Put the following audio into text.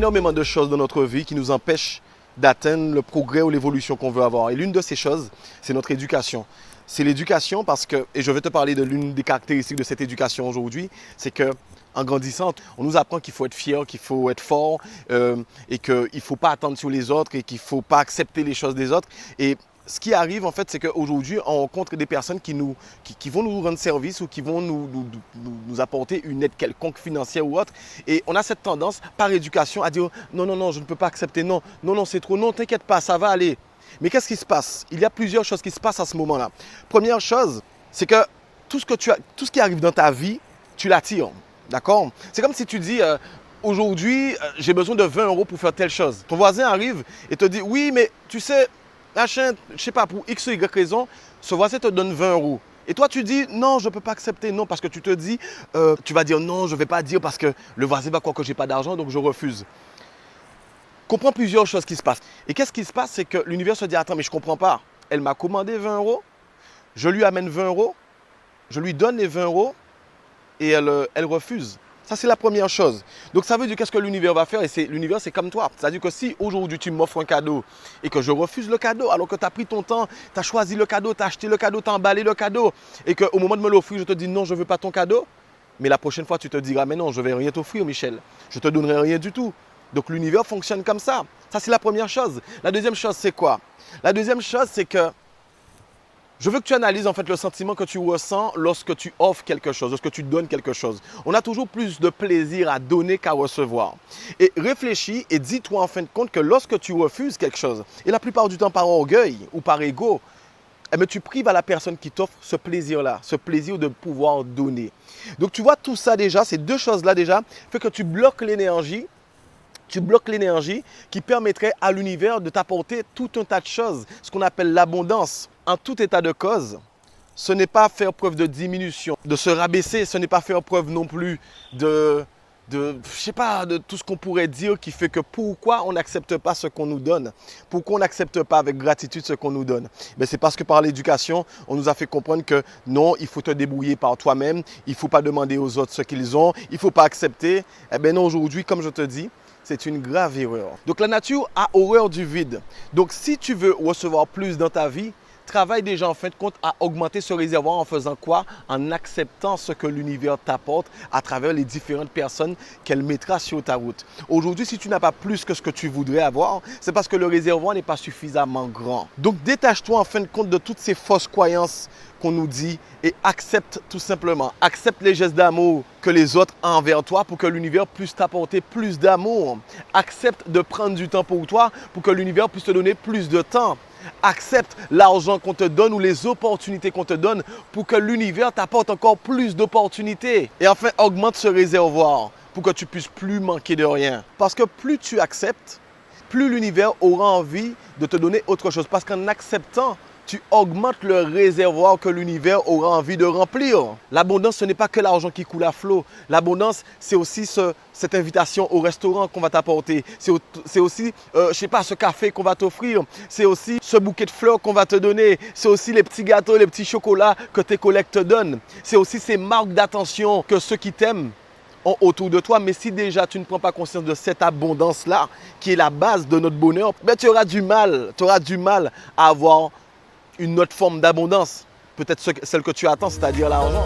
énormément de choses dans notre vie qui nous empêchent d'atteindre le progrès ou l'évolution qu'on veut avoir. Et l'une de ces choses, c'est notre éducation. C'est l'éducation parce que, et je vais te parler de l'une des caractéristiques de cette éducation aujourd'hui, c'est que en grandissant, on nous apprend qu'il faut être fier, qu'il faut être fort et qu'il ne faut pas attendre sur les autres et qu'il ne faut pas accepter les choses des autres. Et ce qui arrive, en fait, c'est qu'aujourd'hui, on rencontre des personnes qui vont nous rendre service ou qui vont nous apporter une aide quelconque financière ou autre. Et on a cette tendance, par éducation, à dire « Non, non, non, je ne peux pas accepter. Non, non, non, c'est trop. Non, t'inquiète pas, ça va aller. » Mais qu'est-ce qui se passe? Il y a plusieurs choses qui se passent à ce moment-là. Première chose, c'est que tout ce qui arrive dans ta vie, tu l'attires. D'accord? C'est comme si tu dis aujourd'hui, j'ai besoin de 20 € pour faire telle chose. Ton voisin arrive et te dit oui, mais tu sais, machin, je sais pas, pour X ou Y raison, ce voisin te donne 20 €. Et toi, tu dis non, je ne peux pas accepter, non, parce que tu te dis, tu vas dire non, je ne vais pas dire parce que le voisin va croire que je n'ai pas d'argent, donc je refuse. Comprends plusieurs choses qui se passent. Et qu'est-ce qui se passe, c'est que l'univers se dit attends, mais je ne comprends pas. Elle m'a commandé 20 €, je lui amène 20 €, je lui donne les 20 € et elle refuse. Ça, c'est la première chose. Donc, ça veut dire qu'est-ce que l'univers va faire? Et l'univers, c'est comme toi. C'est-à-dire que si aujourd'hui, tu m'offres un cadeau et que je refuse le cadeau, alors que tu as pris ton temps, tu as choisi le cadeau, tu as acheté le cadeau, tu as emballé le cadeau, et qu'au moment de me l'offrir, je te dis non, je ne veux pas ton cadeau, mais la prochaine fois, tu te diras mais non, je ne vais rien t'offrir, Michel. Je ne te donnerai rien du tout. Donc, l'univers fonctionne comme ça. Ça, c'est la première chose. La deuxième chose, c'est quoi? La deuxième chose, c'est que je veux que tu analyses en fait le sentiment que tu ressens lorsque tu offres quelque chose, lorsque tu donnes quelque chose. On a toujours plus de plaisir à donner qu'à recevoir. Et réfléchis et dis-toi en fin de compte que lorsque tu refuses quelque chose, et la plupart du temps par orgueil ou par ego, eh bien, tu prives à la personne qui t'offre ce plaisir-là, ce plaisir de pouvoir donner. Donc tu vois tout ça déjà, ces deux choses-là déjà, fait que tu bloques l'énergie. Tu bloques l'énergie qui permettrait à l'univers de t'apporter tout un tas de choses, ce qu'on appelle l'abondance. En tout état de cause, ce n'est pas faire preuve de diminution, de se rabaisser, ce n'est pas faire preuve non plus de tout ce qu'on pourrait dire qui fait que pourquoi on n'accepte pas ce qu'on nous donne, pourquoi on n'accepte pas avec gratitude ce qu'on nous donne. C'est parce que par l'éducation, on nous a fait comprendre que non, il faut te débrouiller par toi-même, il ne faut pas demander aux autres ce qu'ils ont, il ne faut pas accepter. Eh bien non, aujourd'hui, comme je te dis, c'est une grave erreur. Donc la nature a horreur du vide. Donc si tu veux recevoir plus dans ta vie, travaille déjà en fin de compte à augmenter ce réservoir en faisant quoi? En acceptant ce que l'univers t'apporte à travers les différentes personnes qu'elle mettra sur ta route. Aujourd'hui, si tu n'as pas plus que ce que tu voudrais avoir, c'est parce que le réservoir n'est pas suffisamment grand. Donc détache-toi en fin de compte de toutes ces fausses croyances qu'on nous dit et accepte tout simplement. Accepte les gestes d'amour que les autres ont envers toi pour que l'univers puisse t'apporter plus d'amour. Accepte de prendre du temps pour toi pour que l'univers puisse te donner plus de temps. Accepte l'argent qu'on te donne ou les opportunités qu'on te donne pour que l'univers t'apporte encore plus d'opportunités. Et enfin, augmente ce réservoir pour que tu puisses plus manquer de rien. Parce que plus tu acceptes, plus l'univers aura envie de te donner autre chose. Parce qu'en acceptant, tu augmentes le réservoir que l'univers aura envie de remplir. L'abondance, ce n'est pas que l'argent qui coule à flot. L'abondance, c'est aussi cette invitation au restaurant qu'on va t'apporter. C'est aussi, je sais pas, ce café qu'on va t'offrir. C'est aussi ce bouquet de fleurs qu'on va te donner. C'est aussi les petits gâteaux, les petits chocolats que tes collègues te donnent. C'est aussi ces marques d'attention que ceux qui t'aiment ont autour de toi. Mais si déjà tu ne prends pas conscience de cette abondance-là, qui est la base de notre bonheur, tu auras du mal à avoir une autre forme d'abondance, peut-être celle que tu attends, c'est-à-dire l'argent.